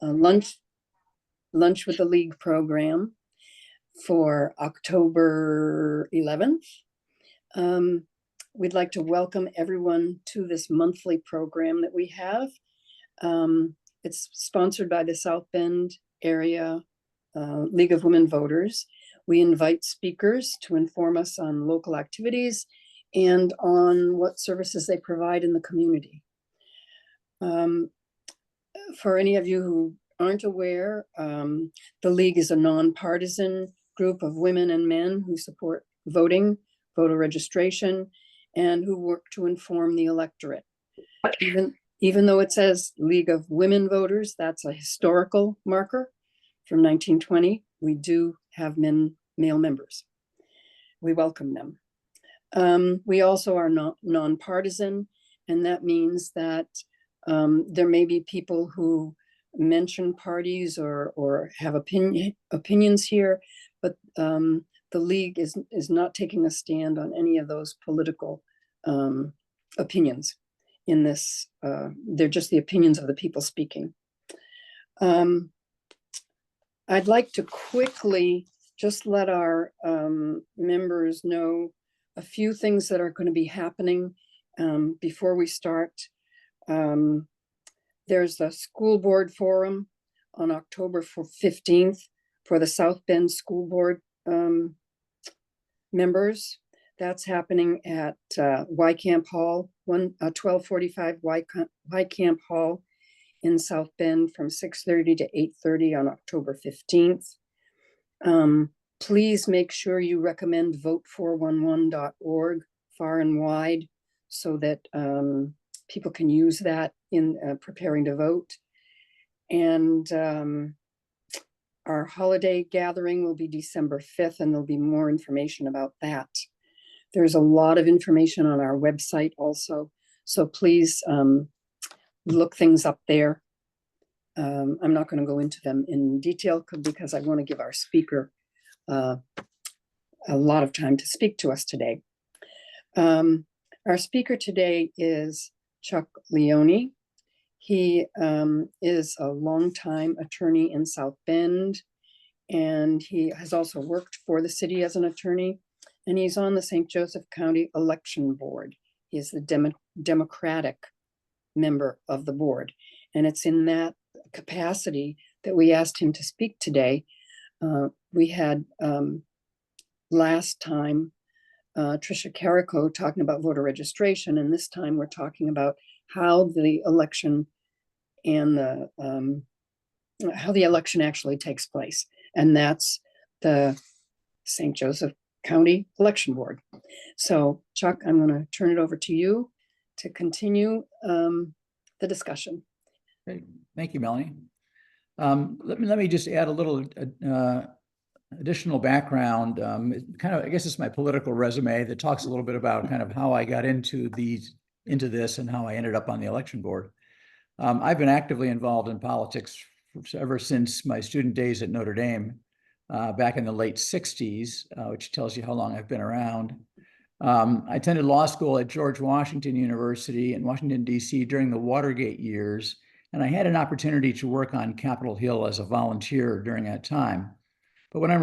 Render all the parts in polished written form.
lunch with the League program for October 11th. We'd like to welcome everyone to this monthly program that we have. It's sponsored by the South Bend Area League of Women Voters. We invite speakers to inform us on local activities and on what services they provide in the community. For any of you who aren't aware, the League is a nonpartisan group of women and men who support voting, voter registration, and who work to inform the electorate. Even though it says League of Women Voters, that's a historical marker from 1920. We do have male members. We welcome them. We also are nonpartisan, and that means that there may be people who mention parties or have opinions here, but the League is not taking a stand on any of those political opinions in this. They're just the opinions of the people speaking. I'd like to quickly just let our members know a few things that are going to be happening before we start. There's the school board forum on October 15th for the South Bend School Board members. That's happening at Camp Hall, 1245 Camp Hall in South Bend from 6:30 to 8:30 on October 15th. Please make sure you recommend vote411.org far and wide so that people can use that in preparing to vote. And our holiday gathering will be December 5th, and there'll be more information about that. There's a lot of information on our website also, so please look things up there. I'm not going to go into them in detail because I want to give our speaker a lot of time to speak to us today. Our speaker today is Chuck Leone. He is a longtime attorney in South Bend, and he has also worked for the city as an attorney, and he's on the St. Joseph County Election Board. He is the Democratic member of the board, and it's in that capacity that we asked him to speak today. We had last time Tricia Carrico talking about voter registration, and this time we're talking about how the election and how the election actually takes place, and that's the St. Joseph County Election Board. So, Chuck, I'm going to turn it over to you to continue the discussion. Great. Thank you, Melanie. Let me just add a little additional background. I guess it's my political resume that talks a little bit about kind of how I got into this and how I ended up on the election board. I've been actively involved in politics ever since my student days at Notre Dame back in the late 60s, which tells you how long I've been around. I attended law school at George Washington University in Washington, D.C. during the Watergate years, and I had an opportunity to work on Capitol Hill as a volunteer during that time. But when I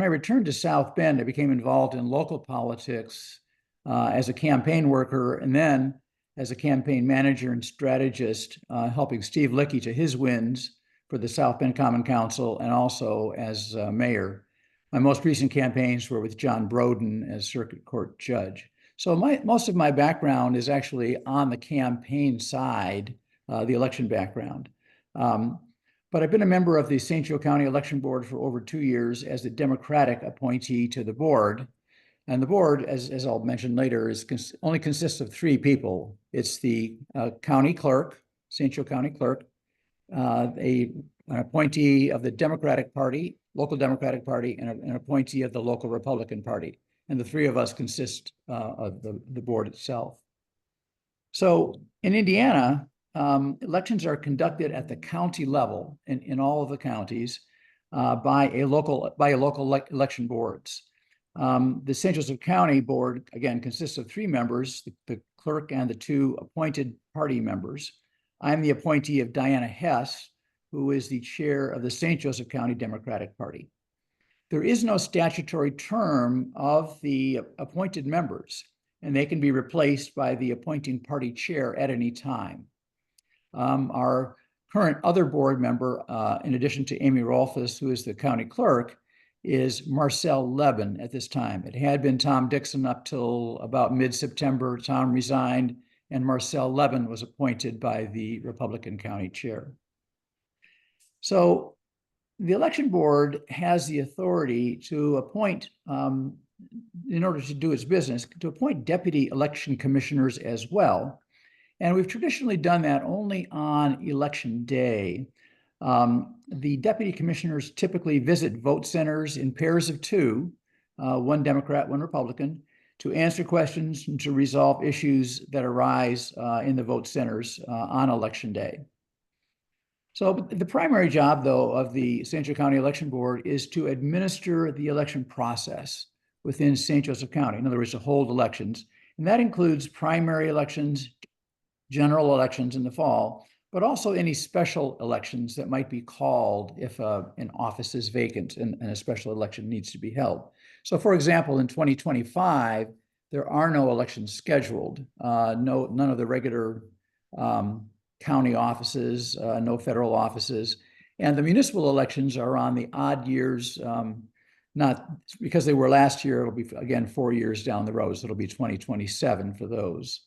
returned to South Bend, I became involved in local politics as a campaign worker, and then as a campaign manager and strategist, helping Steve Lickey to his wins for the South Bend Common Council, and also as mayor. My most recent campaigns were with John Broden as circuit court judge. So most of my background is actually on the campaign side, the election background. But I've been a member of the St. Joe County Election Board for over 2 years as the Democratic appointee to the board. And the board, as I'll mention later, only consists of 3 people. It's the county clerk, St. Joe County clerk, an appointee of the Democratic Party, local Democratic Party, and an appointee of the local Republican Party. And the 3 of us consist of the board itself. So in Indiana, elections are conducted at the county level in all of the counties by local election boards. The St. Joseph County Board, again, consists of 3 members, the clerk and the 2 appointed party members. I'm the appointee of Diana Hess, who is the chair of the St. Joseph County Democratic Party. There is no statutory term of the appointed members, and they can be replaced by the appointing party chair at any time. Our current other board member, in addition to Amy Rolfes, who is the county clerk, is Marcel Leben at this time. It had been Tom Dixon up till about mid-September. Tom resigned, and Marcel Leben was appointed by the Republican county chair. So the election board has the authority to appoint, in order to do its business, to appoint deputy election commissioners as well. And we've traditionally done that only on election day. The deputy commissioners typically visit vote centers in pairs of two, one Democrat, one Republican, to answer questions and to resolve issues that arise in the vote centers on election day. So the primary job, though, of the St. Joseph County Election Board is to administer the election process within St. Joseph County. In other words, to hold elections. And that includes primary elections, general elections in the fall, but also any special elections that might be called if an office is vacant and a special election needs to be held. So, for example, in 2025, there are no elections scheduled, none of the regular county offices, no federal offices. And the municipal elections are on the odd years, not because they were last year, it'll be, again, 4 years down the road, so it'll be 2027 for those.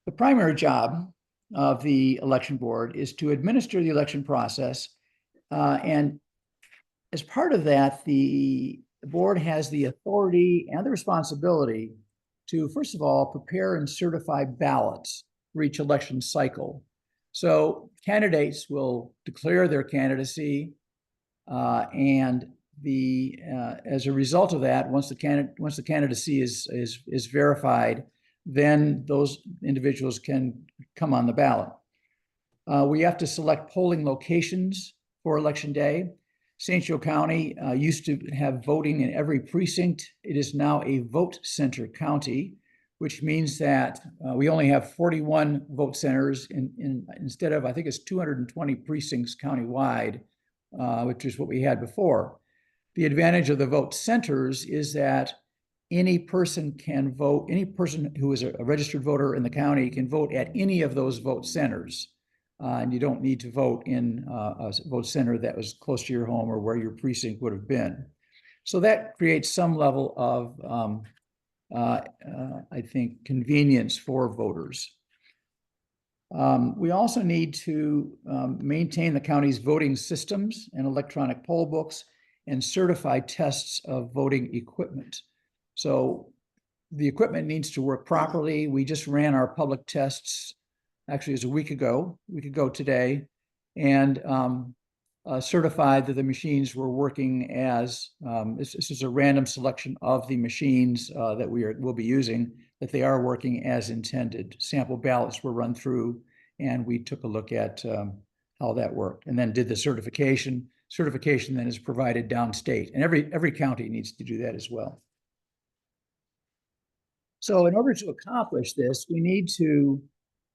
The primary job of the election board is to administer the election process. And as part of that, the board has the authority and the responsibility to, first of all, prepare and certify ballots for each election cycle. So candidates will declare their candidacy, and as a result of that, once the candidacy is verified, then those individuals can come on the ballot. We have to select polling locations for election day. St. Joe County used to have voting in every precinct. It is now a vote center county, which means that we only have 41 vote centers instead of, I think it's 220 precincts countywide, which is what we had before. The advantage of the vote centers is that any person can vote, any person who is a registered voter in the county can vote at any of those vote centers. And you don't need to vote in a vote center that was close to your home or where your precinct would have been. So that creates some level of, I think, convenience for voters. We also need to maintain the county's voting systems and electronic poll books and certify tests of voting equipment. So the equipment needs to work properly. We just ran our public tests, actually it was a week ago today, and certified that the machines were working as, this is a random selection of the machines that we'll be using, that they are working as intended. Sample ballots were run through, and we took a look at how that worked, and then did the certification. Certification then is provided downstate, and every county needs to do that as well. So in order to accomplish this, we need to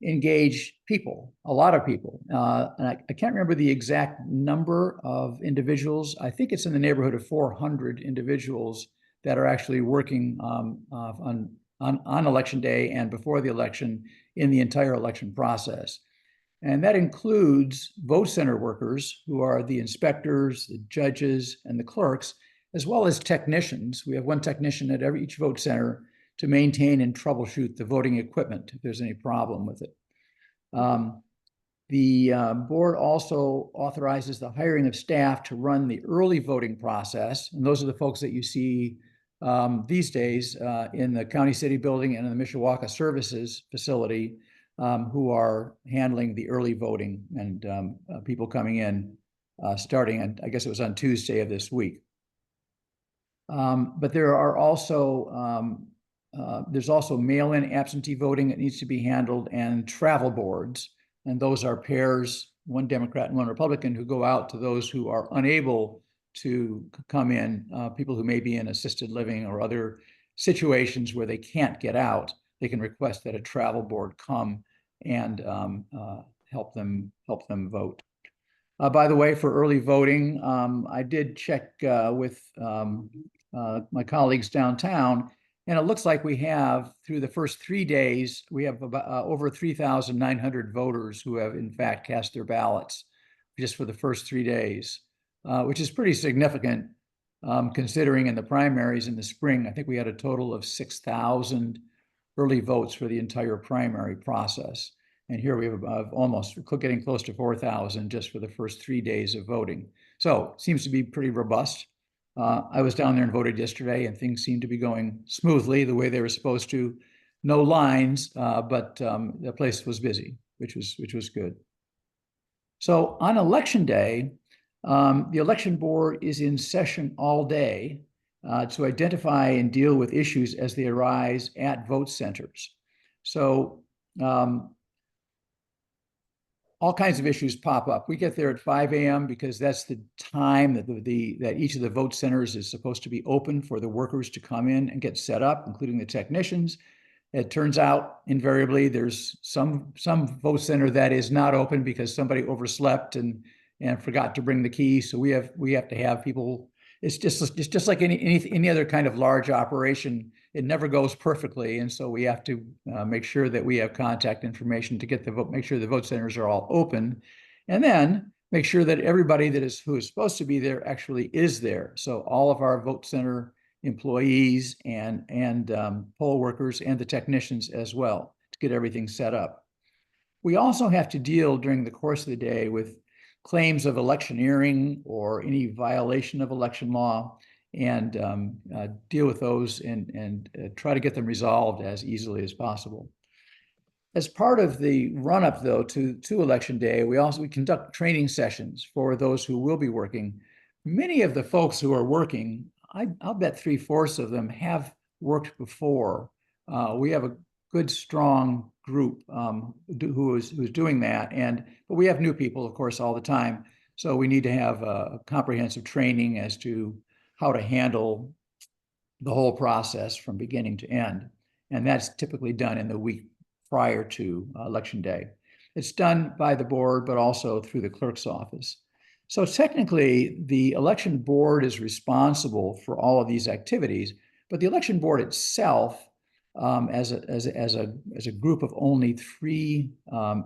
engage people, a lot of people. And I can't remember the exact number of individuals. I think it's in the neighborhood of 400 individuals that are actually working on election day and before the election in the entire election process. And that includes vote center workers, who are the inspectors, the judges, and the clerks, as well as technicians. We have one technician at each vote center to maintain and troubleshoot the voting equipment if there's any problem with it. The board also authorizes the hiring of staff to run the early voting process. And those are the folks that you see these days in the County City Building and in the Mishawaka Services Facility, who are handling the early voting and people coming in starting, I guess it was on Tuesday of this week. But there are also there's also mail-in absentee voting that needs to be handled, and travel boards. And those are pairs, one Democrat and one Republican, who go out to those who are unable to come in, people who may be in assisted living or other situations where they can't get out. They can request that a travel board come and help them vote. By the way, for early voting, I did check with my colleagues downtown, and it looks like we have, through the first 3 days, we have about over 3,900 voters who have in fact cast their ballots just for the first 3 days, which is pretty significant, considering in the primaries in the spring, I think we had a total of 6,000 early votes for the entire primary process. And here we have almost getting close to 4,000 just for the first 3 days of voting. So seems to be pretty robust. I was down there and voted yesterday, and things seem to be going smoothly the way they were supposed to. No lines, but the place was busy, which was good. So on election day, the election board is in session all day to identify and deal with issues as they arise at vote centers. So all kinds of issues pop up. We get there at 5 a.m. because that's the time that that each of the vote centers is supposed to be open for the workers to come in and get set up, including the technicians. It turns out invariably there's some vote center that is not open because somebody overslept and forgot to bring the key. So we have to have people. It's just like any other kind of large operation. It never goes perfectly, and so we have to make sure that we have contact information to get the vote. Make sure the vote centers are all open, and then make sure that everybody who is supposed to be there actually is there. So all of our vote center employees and poll workers and the technicians as well to get everything set up. We also have to deal during the course of the day with claims of electioneering or any violation of election law, and deal with those and try to get them resolved as easily as possible. As part of the run-up, though, to election day, we conduct training sessions for those who will be working. Many of the folks who are working, I'll bet 3/4 of them have worked before. We have a good, strong group who's doing that, but we have new people, of course, all the time. So we need to have a comprehensive training as to how to handle the whole process from beginning to end, and that's typically done in the week prior to election day. It's done by the board, but also through the clerk's office. So technically, the election board is responsible for all of these activities, but the election board itself, as a group of only 3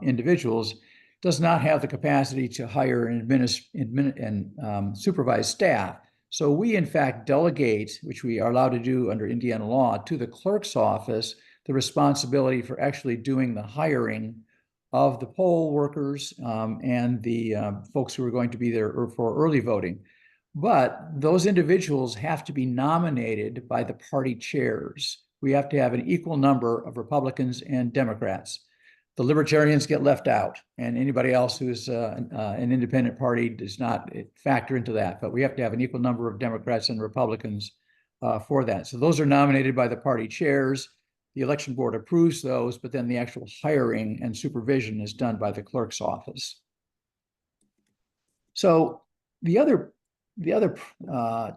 individuals, does not have the capacity to hire and supervise staff. So we, in fact, delegate, which we are allowed to do under Indiana law, to the clerk's office the responsibility for actually doing the hiring of the poll workers and the folks who are going to be there for early voting. But those individuals have to be nominated by the party chairs. We have to have an equal number of Republicans and Democrats. The Libertarians get left out, and anybody else who's an independent party does not factor into that. But we have to have an equal number of Democrats and Republicans for that. So those are nominated by the party chairs. The election board approves those, but then the actual hiring and supervision is done by the clerk's office. So the other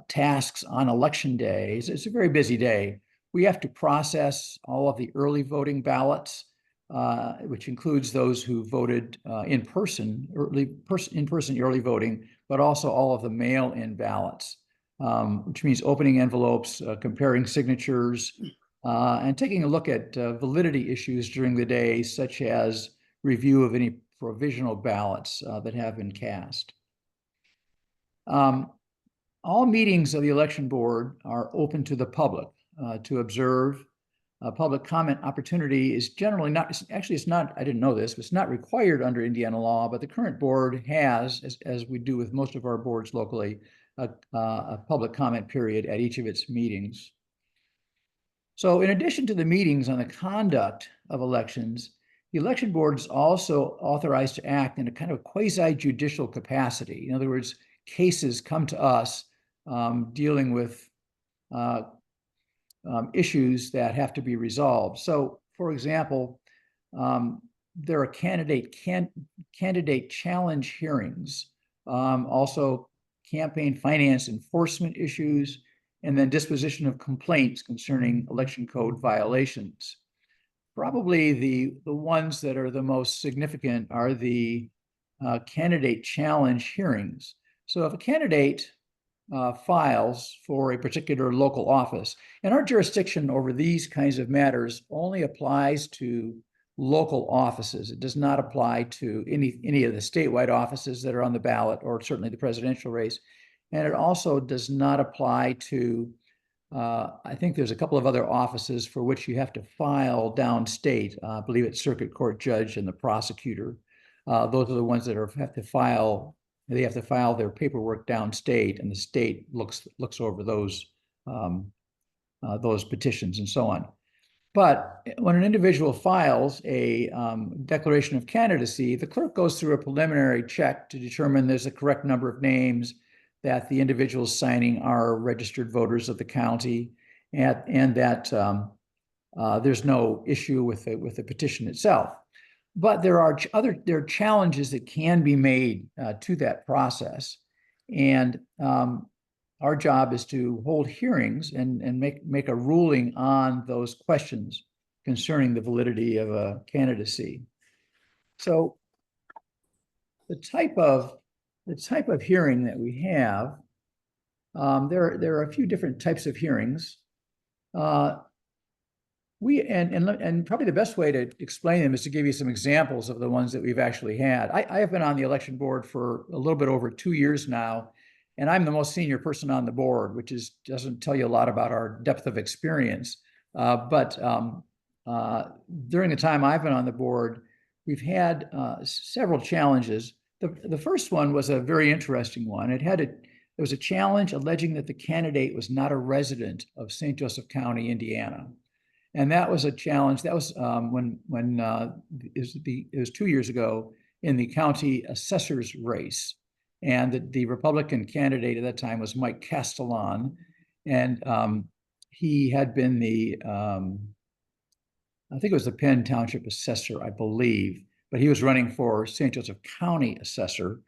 tasks on election day, it's a very busy day. We have to process all of the early voting ballots, which includes those who voted in person early voting, but also all of the mail-in ballots, which means opening envelopes, comparing signatures, and taking a look at validity issues during the day, such as review of any provisional ballots that have been cast. All meetings of the election board are open to the public to observe. Public comment opportunity is generally not, actually it's not, I didn't know this, but it's not required under Indiana law, but the current board has, as we do with most of our boards locally, a public comment period at each of its meetings. So in addition to the meetings on the conduct of elections, the election board is also authorized to act in a kind of quasi-judicial capacity. In other words, cases come to us dealing with issues that have to be resolved. So, for example, there are candidate challenge hearings, also campaign finance enforcement issues, and then disposition of complaints concerning election code violations. Probably the ones that are the most significant are the candidate challenge hearings. So if a candidate files for a particular local office, and our jurisdiction over these kinds of matters only applies to local offices. It does not apply to any of the statewide offices that are on the ballot, or certainly the presidential race. And it also does not apply to, I think there's a couple of other offices for which you have to file downstate. I believe it's circuit court judge and the prosecutor. Those are the ones that have to file. They have to file their paperwork downstate, and the state looks over those petitions and so on. But when an individual files a declaration of candidacy, the clerk goes through a preliminary check to determine there's a correct number of names, that the individuals signing are registered voters of the county, and that there's no issue with the petition itself. But there are challenges that can be made to that process, and our job is to hold hearings and make a ruling on those questions concerning the validity of a candidacy. So the type of hearing that we have, there are a few different types of hearings. And probably the best way to explain them is to give you some examples of the ones that we've actually had. I have been on the election board for a little bit over 2 years now, and I'm the most senior person on the board, which doesn't tell you a lot about our depth of experience. But during the time I've been on the board, we've had several challenges. The first one was a very interesting one. There was a challenge alleging that the candidate was not a resident of St. Joseph County, Indiana. And that was a challenge. That was when it was 2 years ago in the county assessor's race. And the Republican candidate at that time was Mike Castellan. And he had been I think it was the Penn Township assessor, I believe, but he was running for St. Joseph County assessor.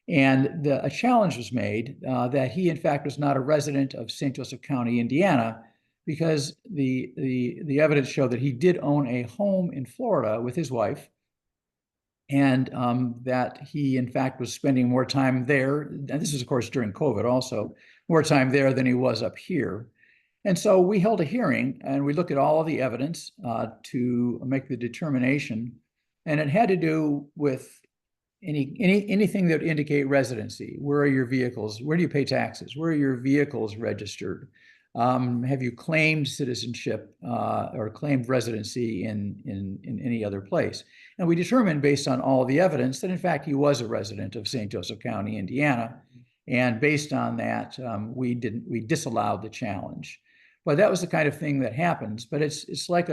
And a challenge was made that he, in fact, was not a resident of St. Joseph County, Indiana, because the evidence showed that he did own a home in Florida with his wife, and that he, in fact, was spending more time there. And this is, of course, during COVID also, more time there than he was up here. And so we held a hearing, and we looked at all of the evidence to make the determination. And it had to do with anything that would indicate residency. Where are your vehicles? Where do you pay taxes? Where are your vehicles registered? Have you claimed citizenship or claimed residency in any other place? And we determined, based on all the evidence, that in fact he was a resident of St. Joseph County, Indiana. And based on that, we disallowed the challenge. But that was the kind of thing that happens. But it's like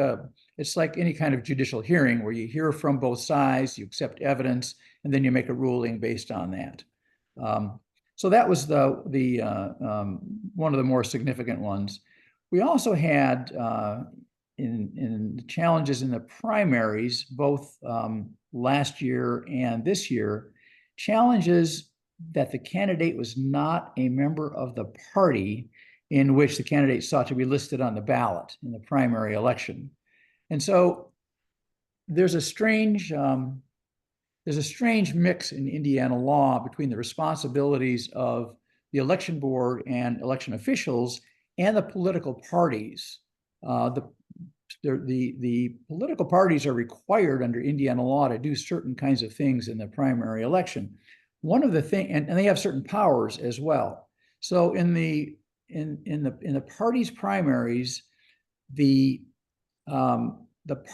any kind of judicial hearing where you hear from both sides, you accept evidence, and then you make a ruling based on that. So that was one of the more significant ones. We also had in challenges in the primaries, both last year and this year, challenges that the candidate was not a member of the party in which the candidate sought to be listed on the ballot in the primary election. And so there's a strange mix in Indiana law between the responsibilities of the election board and election officials and the political parties. The political parties are required under Indiana law to do certain kinds of things in the primary election. One of the things, and they have certain powers as well. So in the party's primaries, the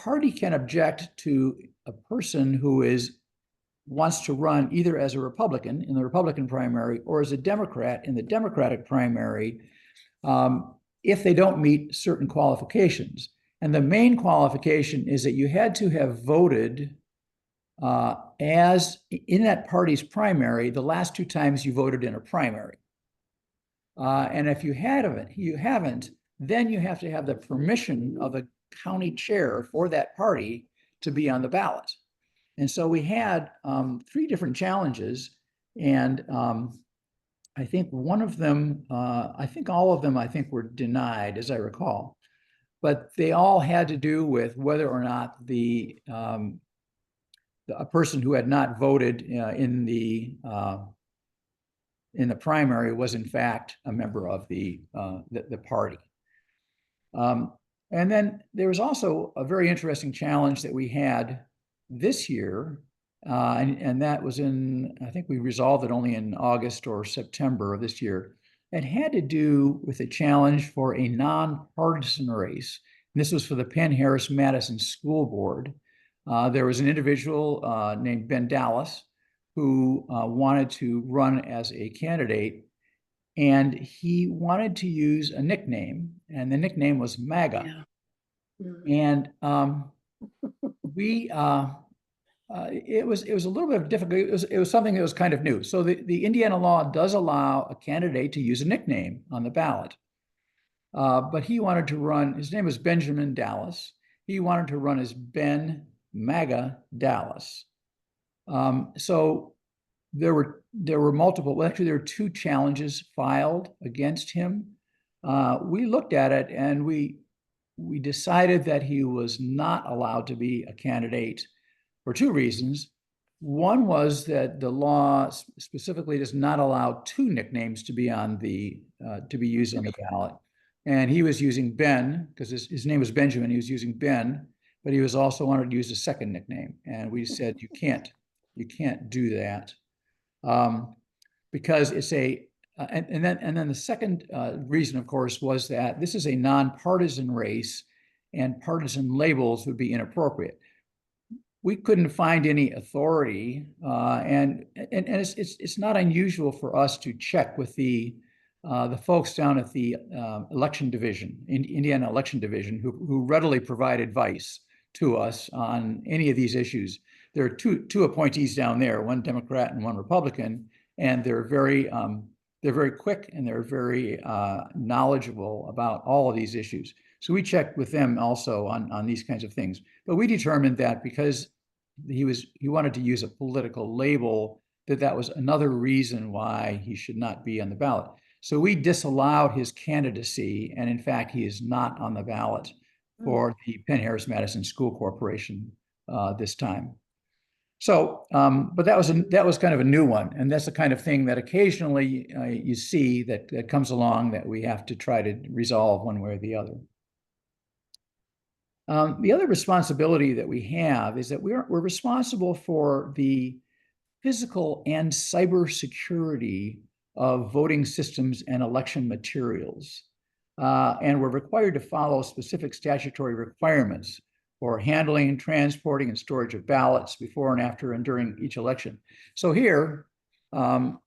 party can object to a person who wants to run either as a Republican in the Republican primary or as a Democrat in the Democratic primary if they don't meet certain qualifications. And the main qualification is that you had to have voted as in that party's primary the last 2 times you voted in a primary. And if you haven't, then you have to have the permission of the county chair for that party to be on the ballot. And so we had 3 different challenges, and I think one of them, I think all of them, were denied, as I recall. But they all had to do with whether or not the a person who had not voted in the primary was in fact a member of the party. And then there was also a very interesting challenge that we had this year, and that was I think we resolved it only in August or September of this year. It had to do with a challenge for a nonpartisan race. And this was for the Penn Harris Madison School Board. There was an individual named Ben Dallas who wanted to run as a candidate, and he wanted to use a nickname, and the nickname was MAGA. Yeah. And it was a little bit difficult. It was something that was kind of new. So the Indiana law does allow a candidate to use a nickname on the ballot. But he wanted to run, his name was Benjamin Dallas. He wanted to run as Ben MAGA Dallas. So there were multiple, well, actually there were two challenges filed against him. We looked at it and we decided that he was not allowed to be a candidate for two reasons. One was that the law specifically does not allow two nicknames to be used on the ballot. And he was using Ben, because his name was Benjamin, he was using Ben, but he was also wanted to use a second nickname. And we said, you can't do that. Because it's and then the second reason, of course, was that this is a nonpartisan race and partisan labels would be inappropriate. We couldn't find any authority, and it's not unusual for us to check with the folks down at the election division, Indiana election division, who readily provide advice to us on any of these issues. There are two appointees down there, one Democrat and one Republican, and they're very quick and they're very knowledgeable about all of these issues. So we checked with them also on these kinds of things. But we determined that because he wanted to use a political label, that was another reason why he should not be on the ballot. So we disallowed his candidacy, and in fact, he is not on the ballot for the Penn Harris Madison School Corporation this time. So, but that was kind of a new one, and that's the kind of thing that occasionally you see that comes along that we have to try to resolve one way or the other. The other responsibility that we have is that we're responsible for the physical and cyber security of voting systems and election materials. And we're required to follow specific statutory requirements for handling, transporting, and storage of ballots before and after and during each election. So here, when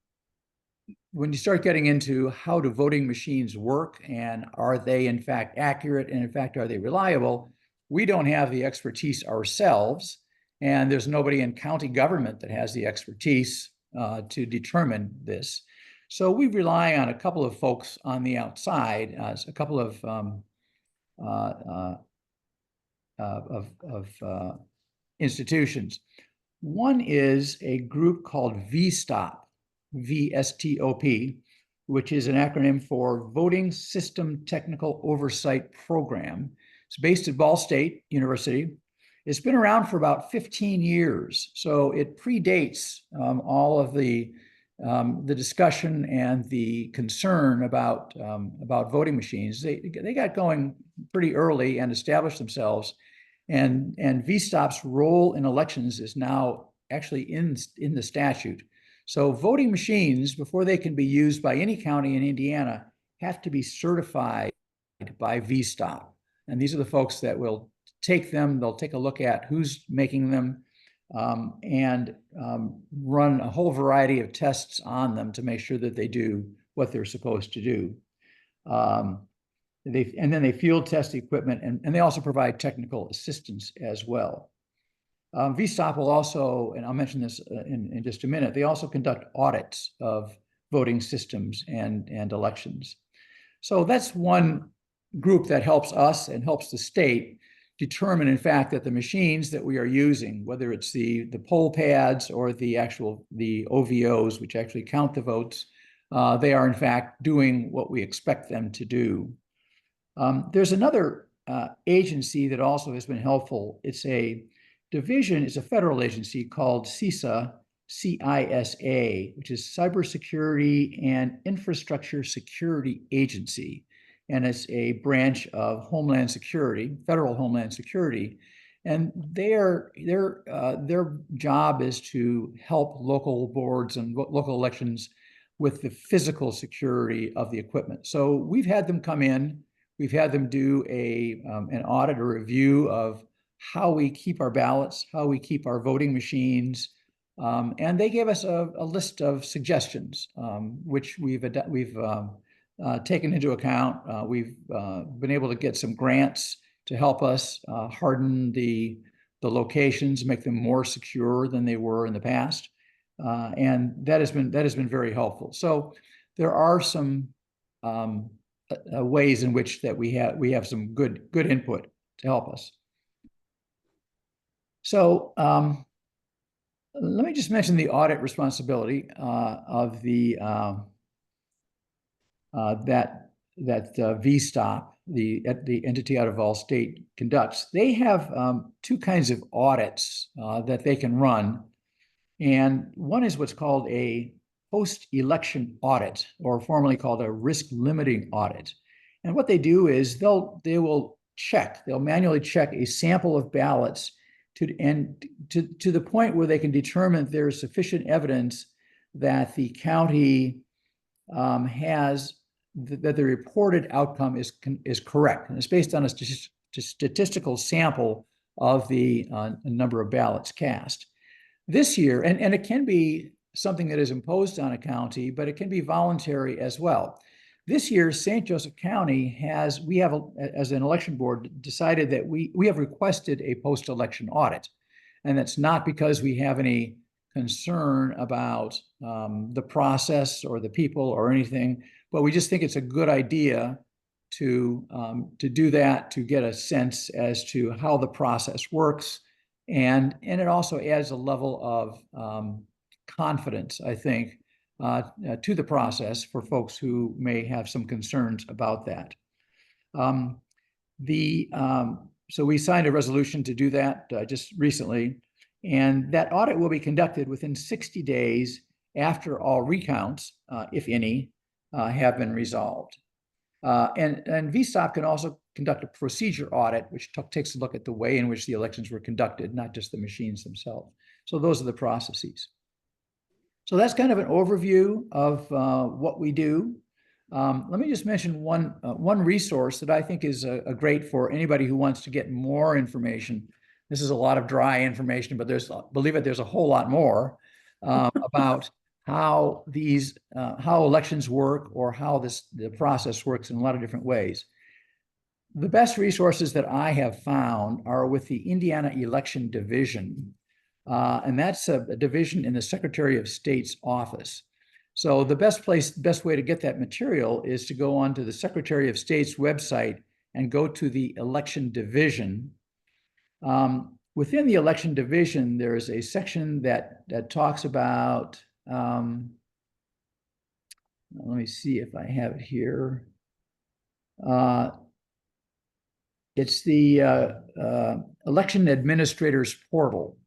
you start getting into how do voting machines work and are they in fact accurate and in fact are they reliable, we don't have the expertise ourselves, and there's nobody in county government that has the expertise to determine this. So we rely on a couple of folks on the outside, a couple of institutions. One is a group called VSTOP, VSTOP, which is an acronym for Voting System Technical Oversight Program. It's based at Ball State University. It's been around for about 15 years, so it predates all of the discussion and the concern about voting machines. They got going pretty early and established themselves, and VSTOP's role in elections is now actually in the statute. So voting machines, before they can be used by any county in Indiana, have to be certified by VSTOP. And these are the folks that will take them, they'll take a look at who's making them, and run a whole variety of tests on them to make sure that they do what they're supposed to do. And then they field test equipment, and they also provide technical assistance as well. VSTOP will also, and I'll mention this in just a minute, they also conduct audits of voting systems and elections. So that's one group that helps us and helps the state determine, in fact, that the machines that we are using, whether it's the poll pads or the OVOs, which actually count the votes, they are in fact doing what we expect them to do. There's another agency that also has been helpful. It's a division is a federal agency called CISA, CISA, which is Cybersecurity and Infrastructure Security Agency. And it's a branch of Homeland Security, federal Homeland Security. And their job is to help local boards and local elections with the physical security of the equipment. So we've had them come in, we've had them do an audit or review of how we keep our ballots, how we keep our voting machines, and they gave us a list of suggestions, which we've taken into account. We've been able to get some grants to help us harden the locations, make them more secure than they were in the past, and that has been very helpful. So there are some ways in which that we have some good input to help us. So let me just mention the audit responsibility of the that VSTOP, the entity out of all state conducts. They have two kinds of audits that they can run, and one is what's called a post-election audit, or formerly called a risk limiting audit. And what they do is they'll manually check a sample of ballots to the point where they can determine there is sufficient evidence that the county has that the reported outcome is correct, and it's based on a statistical sample of the number of ballots cast. This year, and it can be something that is imposed on a county, but it can be voluntary as well. This year, St. Joseph County as an election board, decided that we have requested a post-election audit. And that's not because we have any concern about the process or the people or anything, but we just think it's a good idea to do that, to get a sense as to how the process works. And it also adds a level of confidence, I think, to the process for folks who may have some concerns about that. So we signed a resolution to do that just recently, and that audit will be conducted within 60 days after all recounts, if any, have been resolved. And VSTOP can also conduct a procedure audit, which takes a look at the way in which the elections were conducted, not just the machines themselves. So those are the processes. So that's kind of an overview of what we do. Let me just mention one resource that I think is a great for anybody who wants to get more information. This is a lot of dry information, but believe it, there's a whole lot more about how elections work, or how the process works in a lot of different ways. The best resources that I have found are with the Indiana Election Division, and that's a division in the Secretary of State's office. So the best way to get that material is to go onto the Secretary of State's website and go to the Election Division. Within the Election Division, there is a section that talks about, let me see if I have it here. It's the Election Administrators Portal.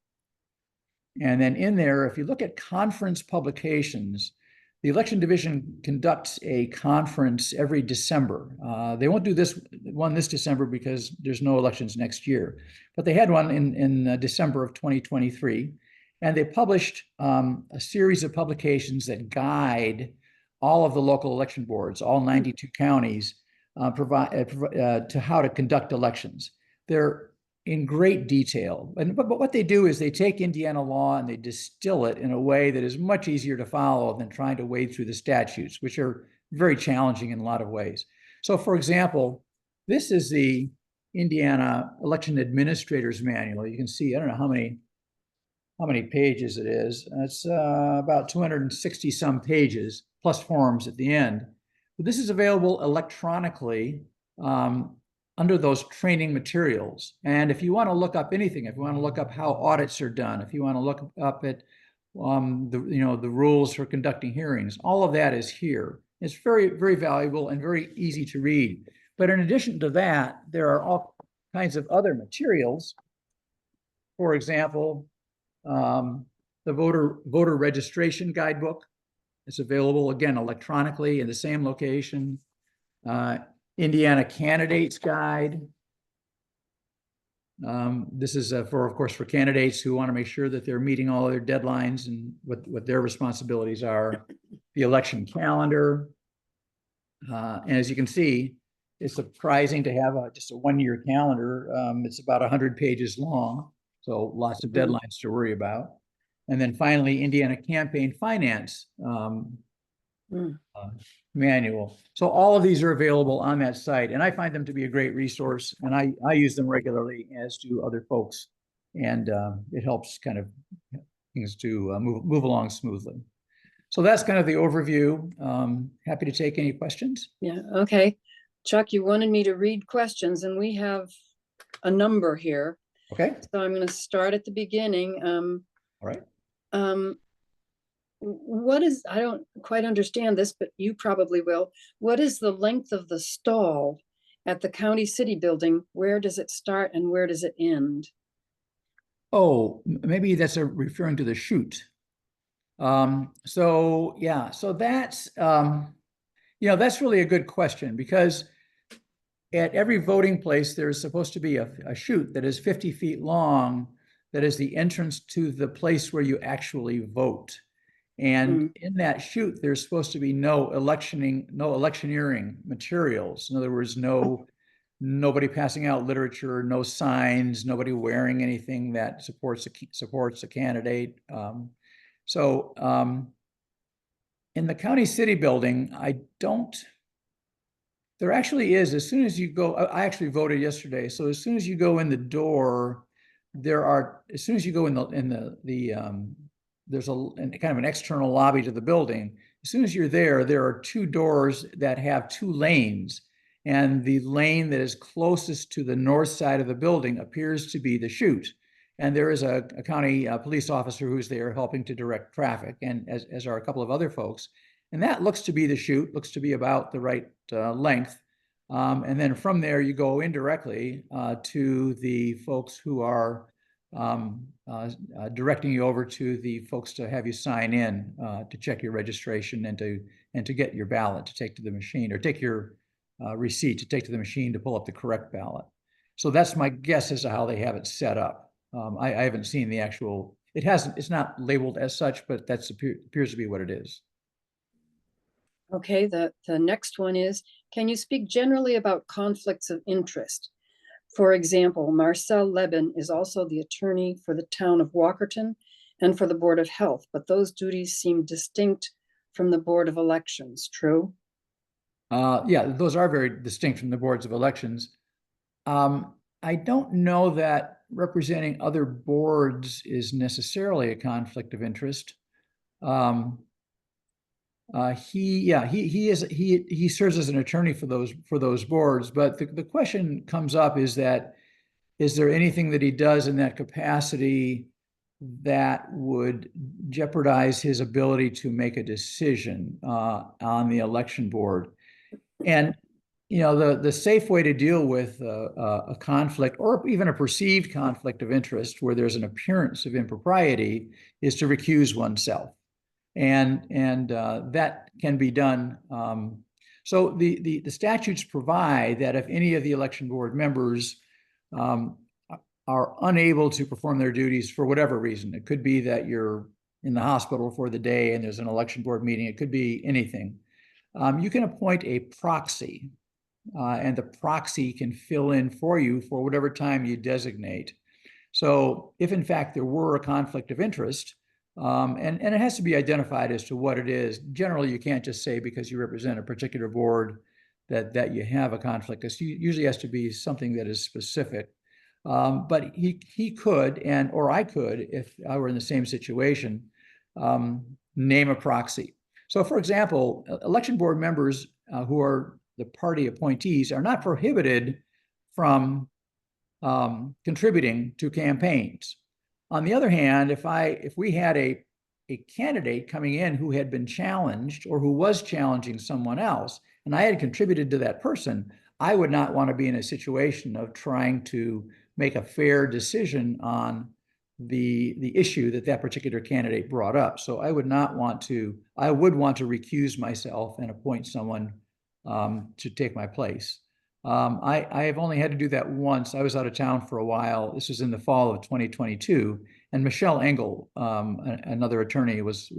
And then in there, if you look at conference publications, the Election Division conducts a conference every December. They won't do this December because there's no elections next year, but they had one in December of 2023. And they published a series of publications that guide all of the local election boards, all 92 counties, to how to conduct elections. They're in great detail. But what they do is they take Indiana law and they distill it in a way that is much easier to follow than trying to wade through the statutes, which are very challenging in a lot of ways. So for example, this is the Indiana Election Administrators Manual. You can see, I don't know how many pages it is. It's about 260 some pages, plus forms at the end. But this is available electronically under those training materials. And if you want to look up anything, if you want to look up how audits are done, if you want to look up at the rules for conducting hearings, all of that is here. It's very, very valuable and very easy to read. But in addition to that, there are all kinds of other materials for example, the voter registration guidebook. It's available, again, electronically in the same location. Indiana Candidates Guide. This is for, of course, for candidates who want to make sure that they're meeting all their deadlines and what their responsibilities are. The election calendar. And as you can see, it's surprising to have just a one-year calendar. It's about 100 pages long, so lots of deadlines to worry about. And then finally, Indiana Campaign Finance manual. So all of these are available on that site, and I find them to be a great resource, and I use them regularly, as do other folks, and it helps kind of things to move along smoothly. So that's kind of the overview. Happy to take any questions. Yeah, okay. Chuck, you wanted me to read questions, and we have a number here. Okay. So I'm going to start at the beginning. All right. What is, I don't quite understand this, but you probably will. What is the length of the stall at the county city building? Where does it start and where does it end? Oh, maybe that's referring to the chute. So yeah, so that's, that's really a good question, because at every voting place, there's supposed to be a chute that is 50 feet long, that is the entrance to the place where you actually vote. And in that chute, there's supposed to be no electioneering materials. In other words, nobody passing out literature, no signs, nobody wearing anything that supports a candidate. In the county city building, there actually is, as soon as you go, I actually voted yesterday. So as soon as you go in the door, as soon as you go there's kind of an external lobby to the building. As soon as you're there are two doors that have two lanes. And the lane that is closest to the north side of the building appears to be the chute. And there is a county police officer who's there helping to direct traffic, and as are a couple of other folks. And that looks to be the chute, looks to be about the right length. And then from there, you go indirectly to the folks who are directing you over to the folks to have you sign in to check your registration and to get your ballot to take to the machine, or take your receipt to take to the machine to pull up the correct ballot. So that's my guess as to how they have it set up. I haven't seen the actual, it's not labeled as such, but that appears to be what it is. Okay, the next one is, can you speak generally about conflicts of interest? For example, Marcel Leben is also the attorney for the town of Walkerton and for the Board of Health, but those duties seem distinct from the Board of Elections, true? Yeah, those are very distinct from the boards of elections. I don't know that representing other boards is necessarily a conflict of interest. He serves as an attorney for those boards, but the question comes up is there anything that he does in that capacity that would jeopardize his ability to make a decision on the election board? And the safe way to deal with a conflict, or even a perceived conflict of interest where there's an appearance of impropriety, is to recuse oneself. And that can be done. So the statutes provide that if any of the election board members are unable to perform their duties for whatever reason, it could be that you're in the hospital for the day and there's an election board meeting, it could be anything. You can appoint a proxy, and the proxy can fill in for you for whatever time you designate. So if in fact there were a conflict of interest, and it has to be identified as to what it is. Generally, you can't just say because you represent a particular board that you have a conflict. It usually has to be something that is specific. But he could, or I could, if I were in the same situation, name a proxy. So for example, election board members who are the party appointees are not prohibited from contributing to campaigns. On the other hand, if we had a candidate coming in who had been challenged or who was challenging someone else, and I had contributed to that person, I would not want to be in a situation of trying to make a fair decision on the issue that that particular candidate brought up. So I would want to recuse myself and appoint someone to take my place. I have only had to do that once. I was out of town for a while. This was in the fall of 2022, and Michelle Engel, another attorney, was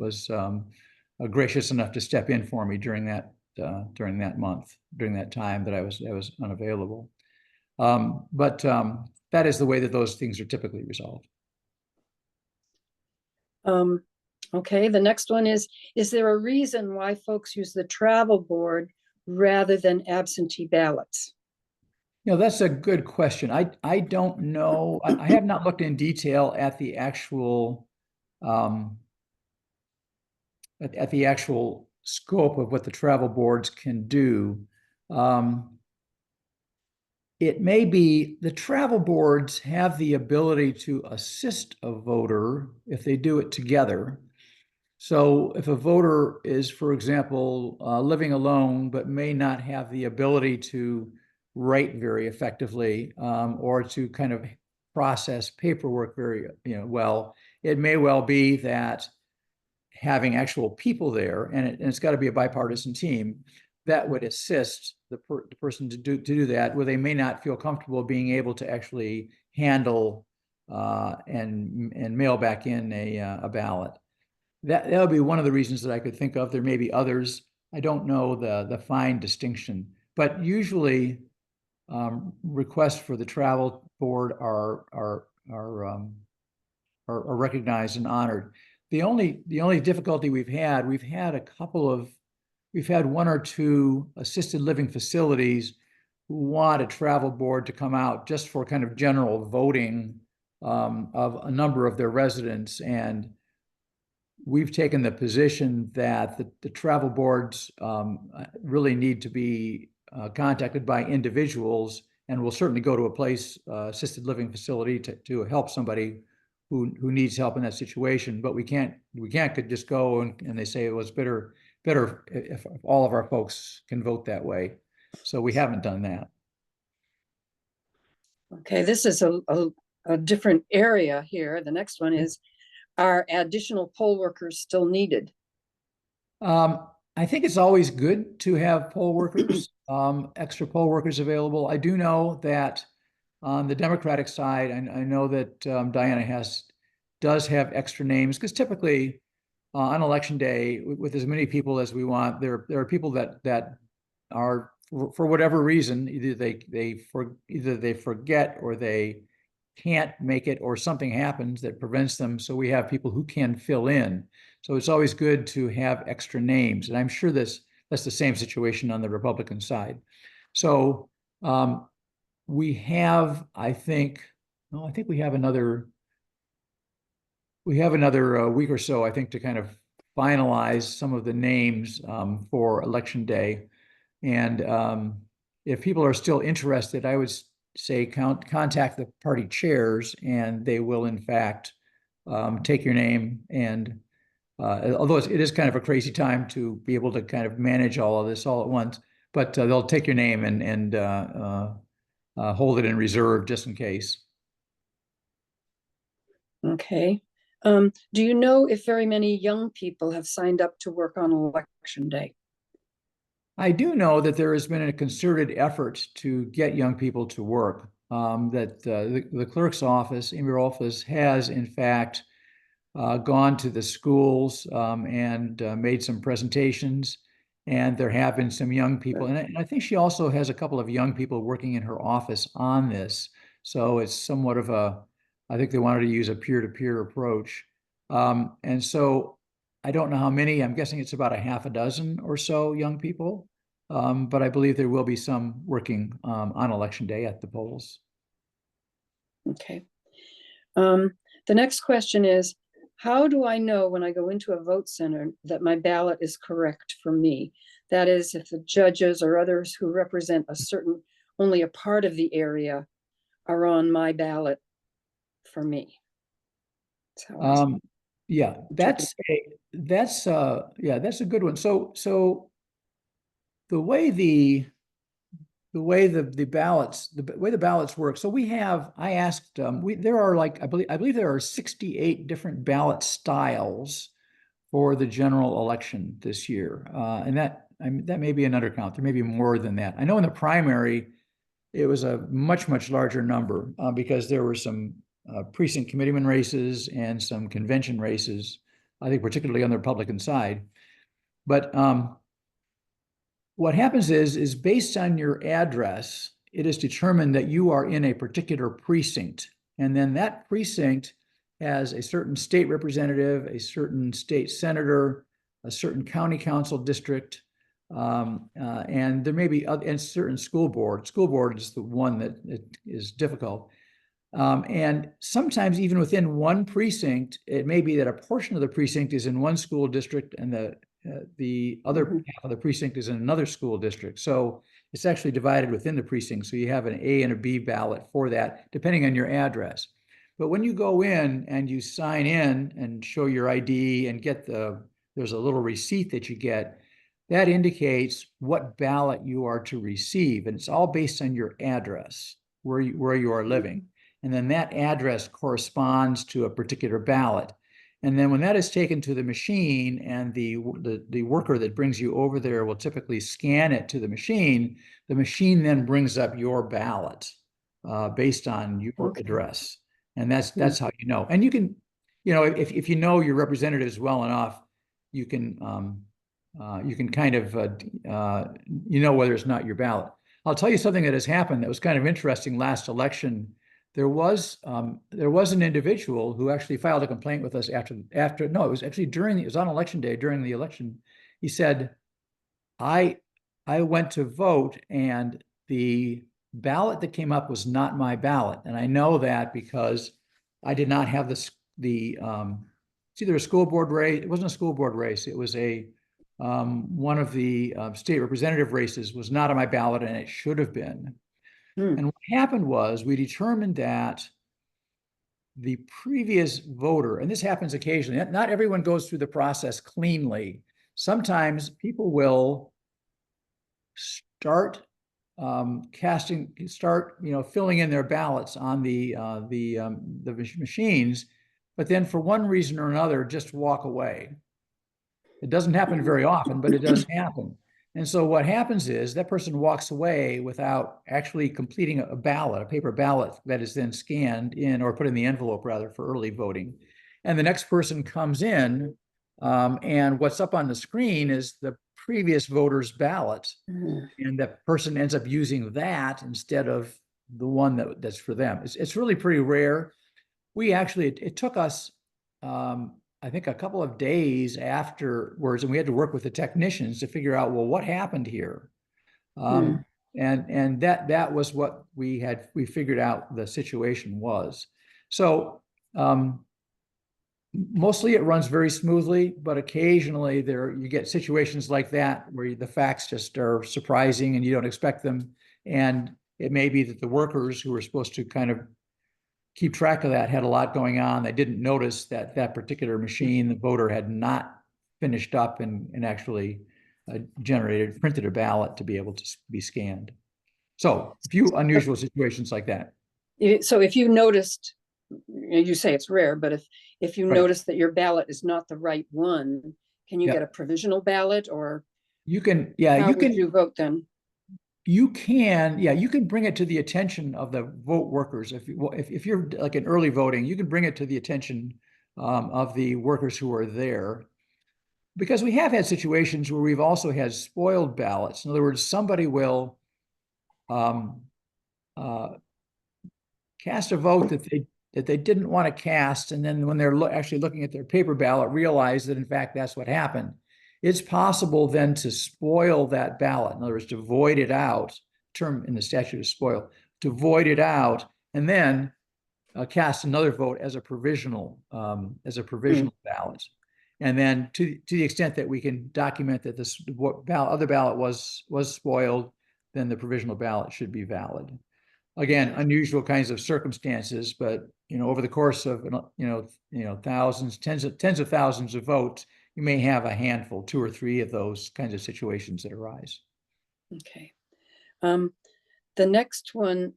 gracious enough to step in for me during that time that I was unavailable. But that is the way that those things are typically resolved. Okay, the next one is there a reason why folks use the travel board rather than absentee ballots? You know, that's a good question. I don't know. I have not looked in detail at the actual at the actual scope of what the travel boards can do. It may be the travel boards have the ability to assist a voter if they do it together. So if a voter is, for example, living alone, but may not have the ability to write very effectively, or to kind of process paperwork very, well, it may well be that having actual people there, and it's got to be a bipartisan team that would assist the person to do that, where they may not feel comfortable being able to actually handle and mail back in a ballot. That would be one of the reasons that I could think of. There may be others. I don't know the fine distinction, but usually requests for the travel board are recognized and honored. The only difficulty we've had we've had one or two assisted living facilities who want a travel board to come out just for kind of general voting of a number of their residents. And we've taken the position that the travel boards really need to be contacted by individuals, and will certainly go to a place, assisted living facility, to help somebody who needs help in that situation. But we can't just go and they say it was better if all of our folks can vote that way. So we haven't done that. Okay, this is a different area here. The next one is, are additional poll workers still needed? I think it's always good to have poll workers, extra poll workers available. I do know that on the Democratic side, I know that Diana does have extra names, because typically on election day, with as many people as we want, there are people that are, for whatever reason, either they forget, or they can't make it, or something happens that prevents them. So we have people who can fill in. So it's always good to have extra names, and I'm sure that's the same situation on the Republican side. So we have, I think we have another week or so, I think, to kind of finalize some of the names for election day. And if people are still interested, I would say contact the party chairs, and they will in fact take your name. And although it is kind of a crazy time to be able to kind of manage all of this all at once, but they'll take your name and hold it in reserve just in case. Okay. Do you know if very many young people have signed up to work on election day? I do know that there has been a concerted effort to get young people to work. That the clerk's office, Amy office, has in fact gone to the schools and made some presentations. And there have been some young people, and I think she also has a couple of young people working in her office on this. So it's somewhat of I think they wanted to use a peer-to-peer approach. And so I don't know how many. I'm guessing it's about a half a dozen or so young people. But I believe there will be some working on election day at the polls. Okay. The next question is, how do I know when I go into a vote center that my ballot is correct for me? That is, if the judges or others who represent only a part of the area are on my ballot for me. Yeah, that's a good one. So the way the way the ballots work. So I asked, there are like, I believe there are 68 different ballot styles for the general election this year. And that may be an undercount. There may be more than that. I know in the primary, it was a much, much larger number because there were some precinct committeeman races and some convention races, I think particularly on the Republican side. But what happens is based on your address, it is determined that you are in a particular precinct. And then that precinct has a certain state representative, a certain state senator, a certain county council district, and there may be and certain school board. School board is the one that is difficult. And sometimes even within one precinct, it may be that a portion of the precinct is in one school district and the other half of the precinct is in another school district. So it's actually divided within the precinct. So you have an A and a B ballot for that, depending on your address. But when you go in and you sign in and show your ID and there's a little receipt that you get, that indicates what ballot you are to receive. And it's all based on your address, where you are living. And then that address corresponds to a particular ballot. And then when that is taken to the machine and the worker that brings you over there will typically scan it to the machine then brings up your ballot based on your address. And that's how you know. And you can, if you know your representatives well enough, you can kind of, whether it's not your ballot. I'll tell you something that has happened that was kind of interesting last election. There was an individual who actually filed a complaint with us it was actually it was on election day during the election. He said, I went to vote and the ballot that came up was not my ballot. And I know that because I did not have it's either a school board race. It wasn't a school board race. It was one of the state representative races was not on my ballot and it should have been. And what happened was we determined that the previous voter, and this happens occasionally, not everyone goes through the process cleanly. Sometimes people will start filling in their ballots on the machines, but then for one reason or another, just walk away. It doesn't happen very often, but it does happen. And so what happens is that person walks away without actually completing a paper ballot that is then scanned in or put in the envelope rather for early voting. And the next person comes in and what's up on the screen is the previous voter's ballot. And that person ends up using that instead of the one that's for them. It's really pretty rare. It took us, I think a couple of days afterwards, and we had to work with the technicians to figure out, well, what happened here? And that was what we figured out the situation was. So mostly it runs very smoothly, but occasionally you get situations like that where the facts just are surprising and you don't expect them. And it may be that the workers who were supposed to kind of keep track of that had a lot going on. They didn't notice that particular machine, the voter had not finished up and actually printed a ballot to be able to be scanned. So a few unusual situations like that. So if you noticed, you say it's rare, but if you notice that your ballot is not the right one, can you get a provisional ballot or you can, how would you vote then? You can bring it to the attention of the vote workers. If you're like in early voting, you can bring it to the attention of the workers who are there. Because we have had situations where we've also had spoiled ballots. In other words, somebody will cast a vote that they didn't want to cast, and then when they're actually looking at their paper ballot, realize that in fact that's what happened. It's possible then to spoil that ballot. In other words, to void it out, term in the statute is spoil, to void it out, and then cast another vote as a provisional ballot. And then to the extent that we can document that this other ballot was spoiled, then the provisional ballot should be valid. Again, unusual kinds of circumstances, but over the course of thousands, tens of thousands of votes, you may have a handful, 2 or 3 of those kinds of situations that arise. Okay. The next one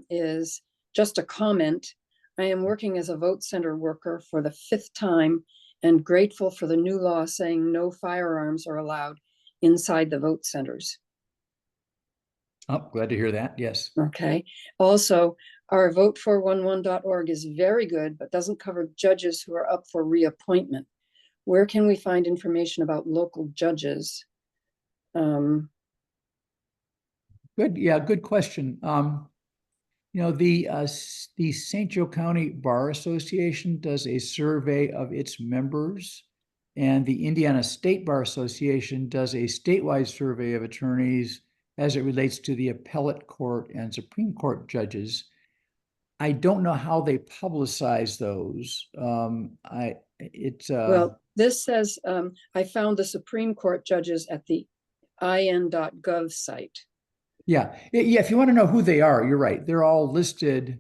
is just a comment. I am working as a vote center worker for the 5th time and grateful for the new law saying no firearms are allowed inside the vote centers. Oh, glad to hear that. Yes. Okay. Also, our vote411.org is very good, but doesn't cover judges who are up for reappointment. Where can we find information about local judges? Good. Yeah, good question. The St. Joe County Bar Association does a survey of its members, and the Indiana State Bar Association does a statewide survey of attorneys as it relates to the appellate court and Supreme Court judges. I don't know how they publicize those. Well, this says, I found the Supreme Court judges at the in.gov site. Yeah. If you want to know who they are, you're right. They're all listed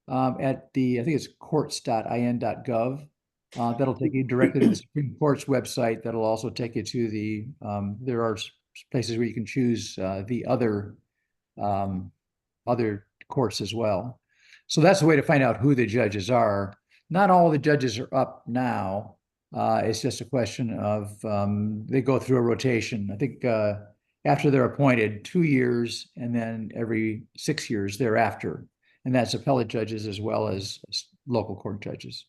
at the, I think it's courts.in.gov. That'll take you directly to the Supreme Court's website. That'll also take you to there are places where you can choose the other courts as well. So that's the way to find out who the judges are. Not all the judges are up now. It's just a question of they go through a rotation. I think after they're appointed, 2 years, and then every 6 years thereafter. And that's appellate judges as well as local court judges.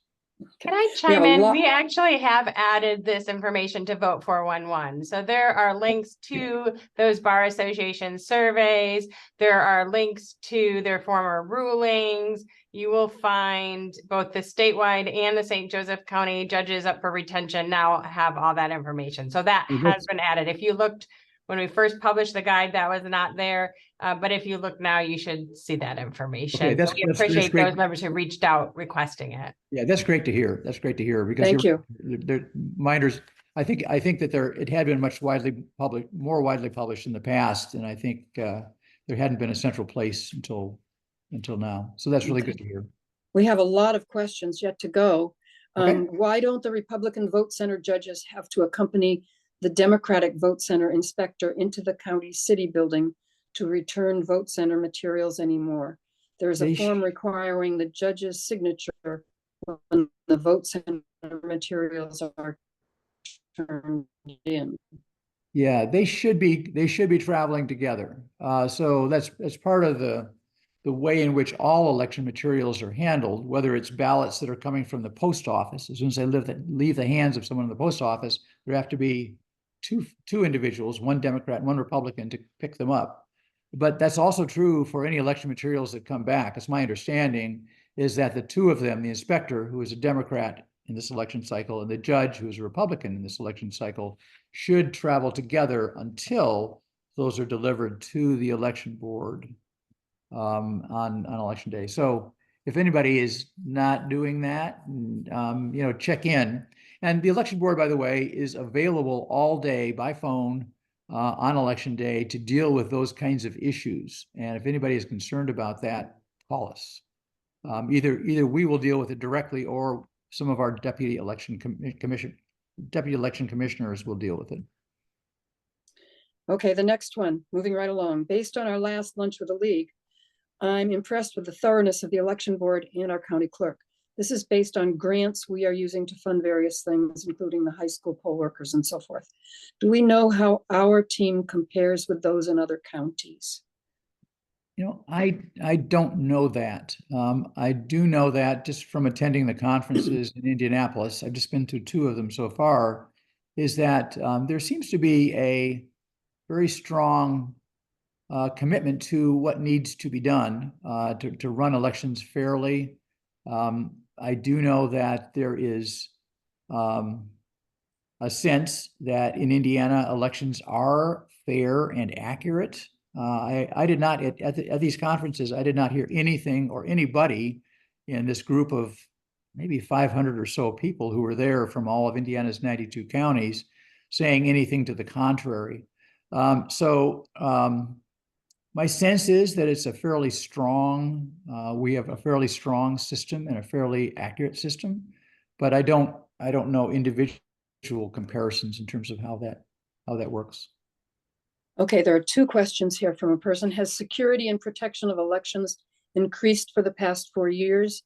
Can I chime in? We actually have added this information to Vote 411. So there are links to those bar association surveys. There are links to their former rulings. You will find both the statewide and the St. Joseph County judges up for retention now have all that information. So that has been added. If you looked when we first published the guide, that was not there. But if you look now, you should see that information. Okay, we appreciate those members who reached out requesting it. Yeah, that's great to hear. That's great to hear because thank you. Minders, I think that it had been more widely published in the past, and I think there hadn't been a central place until now. So that's really good to hear. We have a lot of questions yet to go. Why don't the Republican vote center judges have to accompany the Democratic vote center inspector into the county city building to return vote center materials anymore? There's a form requiring the judge's signature when the vote center materials are turned in. Yeah, they should be traveling together. So that's part of the way in which all election materials are handled, whether it's ballots that are coming from the post office. As soon as they leave the hands of someone in the post office, there have to be two individuals, one Democrat and one Republican, to pick them up. But that's also true for any election materials that come back. It's my understanding is that the two of them, the inspector, who is a Democrat in this election cycle, and the judge, who is a Republican in this election cycle, should travel together until those are delivered to the election board on election day. So if anybody is not doing that, check in. And the election board, by the way, is available all day by phone on election day to deal with those kinds of issues. And if anybody is concerned about that, call us. Either we will deal with it directly, or some of our deputy election commissioners will deal with it. Okay, the next one, moving right along. Based on our last lunch with the league, I'm impressed with the thoroughness of the election board and our county clerk. This is based on grants we are using to fund various things, including the high school poll workers and so forth. Do we know how our team compares with those in other counties? I don't know that. I do know that just from attending the conferences in Indianapolis, I've just been to 2 of them so far, is that there seems to be a very strong commitment to what needs to be done to run elections fairly. I do know that there is a sense that in Indiana, elections are fair and accurate. I did not, at these conferences, I did not hear anything or anybody in this group of maybe 500 or so people who were there from all of Indiana's 92 counties saying anything to the contrary. My sense is that it's a fairly strong, we have a fairly strong system and a fairly accurate system, but I don't know individual comparisons in terms of how that works. Okay, there are two questions here from a person. Has security and protection of elections increased for the past 4 years?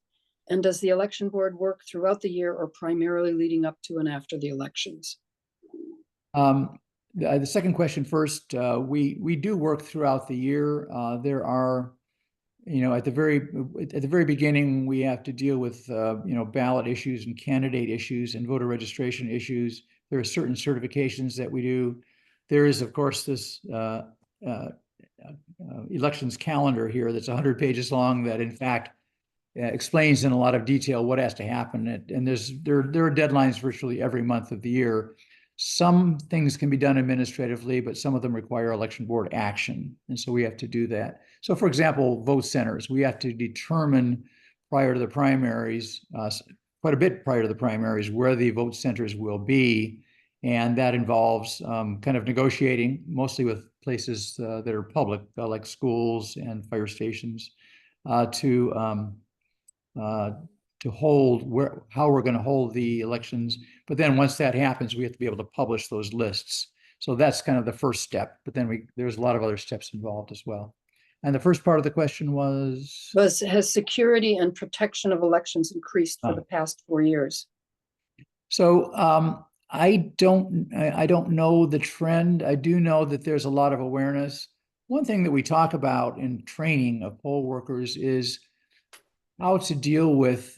And does the election board work throughout the year or primarily leading up to and after the elections? The second question first, we do work throughout the year. There are, at the very beginning, we have to deal with, ballot issues and candidate issues and voter registration issues. There are certain certifications that we do. There is, of course, this elections calendar here that's 100 pages long that, in fact, explains in a lot of detail what has to happen. And there are deadlines virtually every month of the year. Some things can be done administratively, but some of them require election board action. And so we have to do that. So for example, vote centers, we have to determine prior to the primaries, quite a bit prior to the primaries, where the vote centers will be. And that involves kind of negotiating, mostly with places that are public, like schools and fire stations, to hold how we're going to hold the elections. But then once that happens, we have to be able to publish those lists. So that's kind of the first step. But then there's a lot of other steps involved as well. And the first part of the question was has security and protection of elections increased for the past 4 years? So I don't know the trend. I do know that there's a lot of awareness. One thing that we talk about in training of poll workers is how to deal with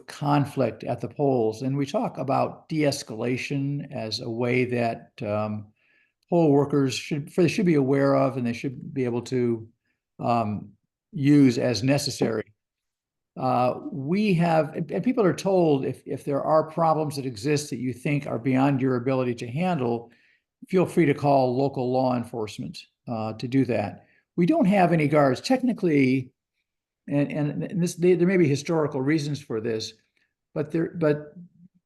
conflict at the polls. And we talk about de-escalation as a way that poll workers should be aware of, and they should be able to use as necessary. We have, and people are told if there are problems that exist that you think are beyond your ability to handle, feel free to call local law enforcement to do that. We don't have any guards. Technically, and there may be historical reasons for this, but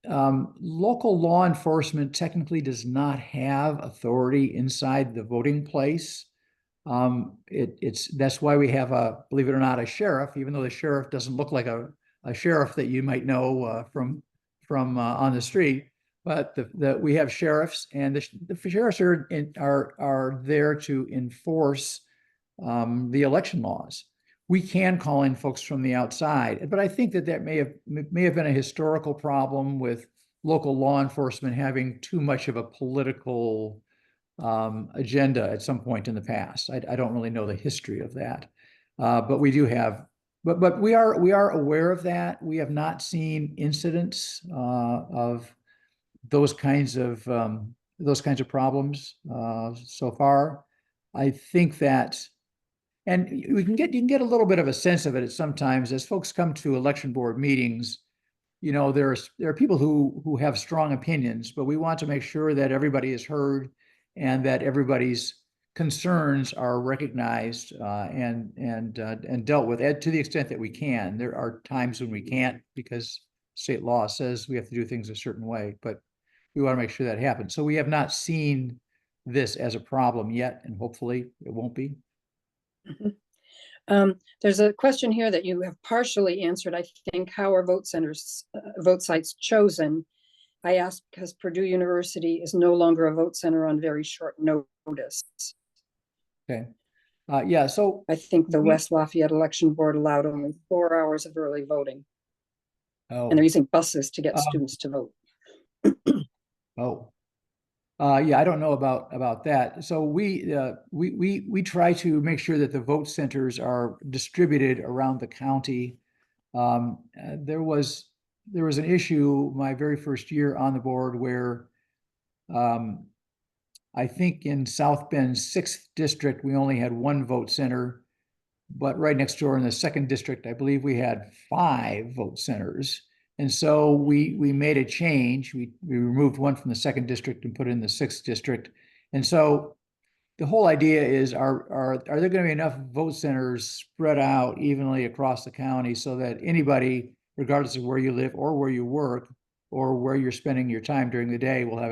local law enforcement technically does not have authority inside the voting place. That's why we have believe it or not, a sheriff, even though the sheriff doesn't look like a sheriff that you might know from on the street. But we have sheriffs, and the sheriffs are there to enforce the election laws. We can call in folks from the outside, but I think that may have been a historical problem with local law enforcement having too much of a political agenda at some point in the past. I don't really know the history of that, but we do have. But we are aware of that. We have not seen incidents of those kinds of problems so far. I think that. And you can get a little bit of a sense of it sometimes as folks come to election board meetings. There are people who have strong opinions, but we want to make sure that everybody is heard and that everybody's concerns are recognized and dealt with to the extent that we can. There are times when we can't because state law says we have to do things a certain way, but we want to make sure that happens. So we have not seen this as a problem yet, and hopefully it won't be. Mm-hmm. There's a question here that you have partially answered. I think, how are vote sites chosen? I asked because Purdue University is no longer a vote center on very short notice. Okay. Yeah. So I think the West Lafayette Election Board allowed only 4 hours of early voting. Oh. And they're using buses to get students to vote. Oh. Yeah, I don't know about that. So we try to make sure that the vote centers are distributed around the county. There was an issue my very first year on the board where I think in South Bend's 6th district we only had one vote center, but right next door in the 2nd district I believe we had 5 vote centers. And so we made a change. We removed one from the 2nd district and put it in the 6th district. And so the whole idea is, are there going to be enough vote centers spread out evenly across the county so that anybody, regardless of where you live or where you work or where you're spending your time during the day, will have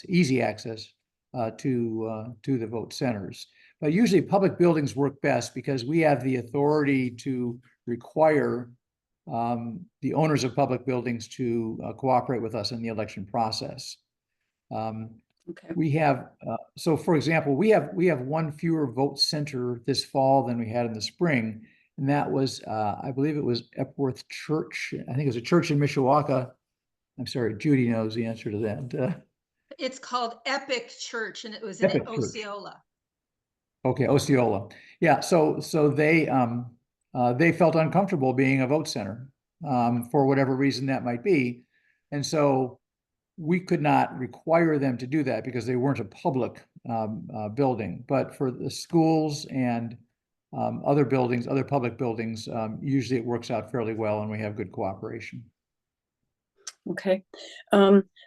easy access to the vote centers. But usually public buildings work best because we have the authority to require the owners of public buildings to cooperate with us in the election process. Okay. We have, so for example, we have one fewer vote center this fall than we had in the spring. And that was, I believe it was Epworth Church. I think it was a church in Mishawaka. I'm sorry, Judy knows the answer to that. It's called Epic Church, and it was Epic in Church. Osceola. Okay, Osceola. Yeah, so they felt uncomfortable being a vote center, for whatever reason that might be. And so we could not require them to do that because they weren't a public building. But for the schools and other buildings, other public buildings, usually it works out fairly well and we have good cooperation. Okay.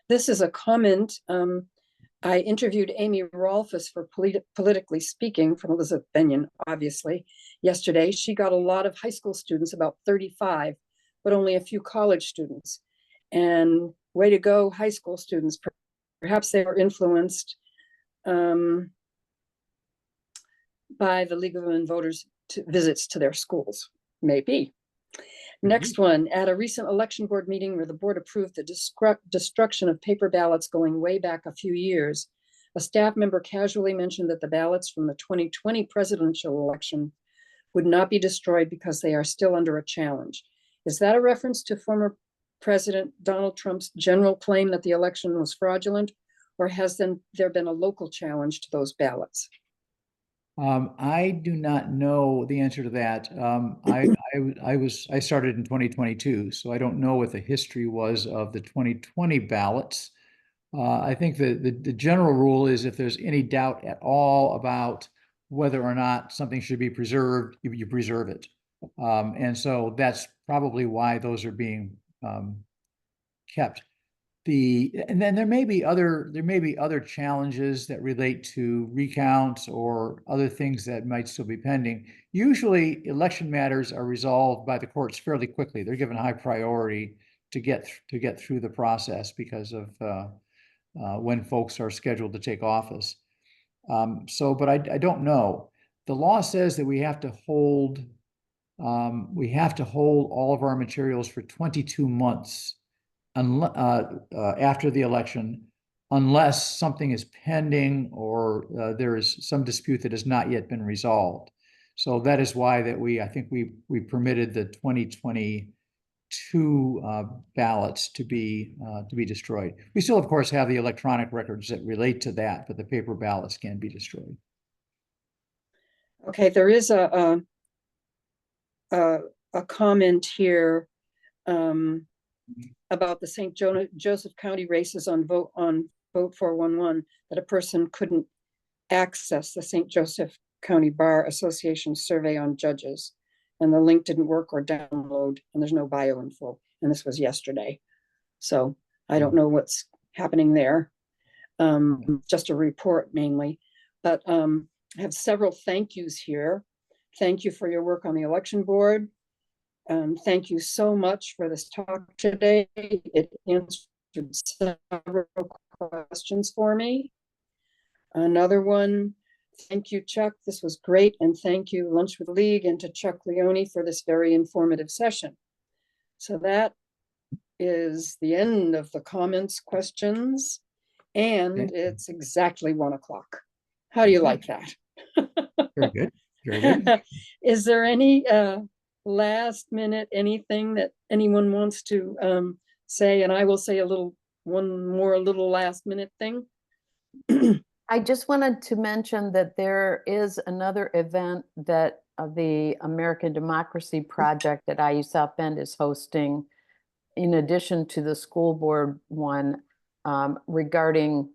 This is a comment. I interviewed Amy Rolfes for Politically Speaking from Elizabeth Benyon, obviously, yesterday. She got a lot of high school students, about 35, but only a few college students. And way to go, high school students. Perhaps they were influenced by the League of Women Voters visits to their schools, maybe. Next one, at a recent election board meeting where the board approved the destruction of paper ballots going way back a few years, a staff member casually mentioned that the ballots from the 2020 presidential election would not be destroyed because they are still under a challenge. Is that a reference to former President Donald Trump's general claim that the election was fraudulent, or has there been a local challenge to those ballots? I do not know the answer to that. I started in 2022, so I don't know what the history was of the 2020 ballots. I think the general rule is if there's any doubt at all about whether or not something should be preserved, you preserve it. And so that's probably why those are being kept. And then there may be other challenges that relate to recounts or other things that might still be pending. Usually election matters are resolved by the courts fairly quickly. They're given high priority to get through the process because of when folks are scheduled to take office. But I don't know. The law says that we have to hold all of our materials for 22 months after the election, unless something is pending or there is some dispute that has not yet been resolved. So that is why I think we permitted the 2022 ballots to be destroyed. We still, of course, have the electronic records that relate to that, but the paper ballots can be destroyed. Okay, there is a comment here about the St. Joseph County races on Vote 411, that a person couldn't access the St. Joseph County Bar Association survey on judges, and the link didn't work or download, and there's no bio info. And this was yesterday. So I don't know what's happening there. Just a report mainly, but I have several thank yous here. Thank you for your work on the election board. Thank you so much for this talk today. It answered several questions for me. Another one, thank you, Chuck. This was great. And thank you, Lunch with League, and to Chuck Leone for this very informative session. So that is the end of the comments, questions, and it's exactly 1 o'clock. How do you like that? Very good. Very good. Is there any last minute anything that anyone wants to say? And I will say one more little last minute thing. I just wanted to mention that there is another event that the American Democracy Project at IU South Bend is hosting, in addition to the school board one, regarding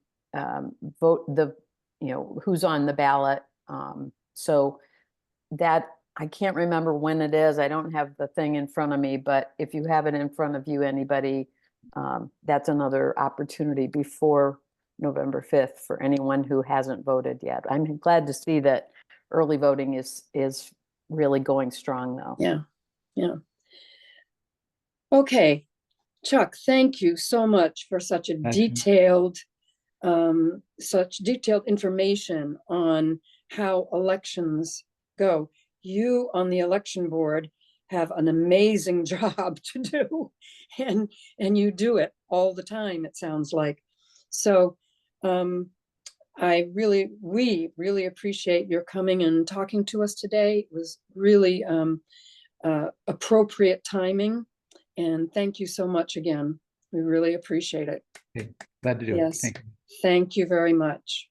who's on the ballot. So that, I can't remember when it is. I don't have the thing in front of me, but if you have it in front of you, anybody, that's another opportunity before November 5th for anyone who hasn't voted yet. I'm glad to see that early voting is really going strong though. Yeah. Okay, Chuck, thank you so much for such a detailed information on how elections go. You on the election board have an amazing job to do, and you do it all the time, it sounds like. So we really appreciate your coming and talking to us today. It was really appropriate timing. And thank you so much again. We really appreciate it. Okay, glad to do it. Yes. Thank you. Thank you very much.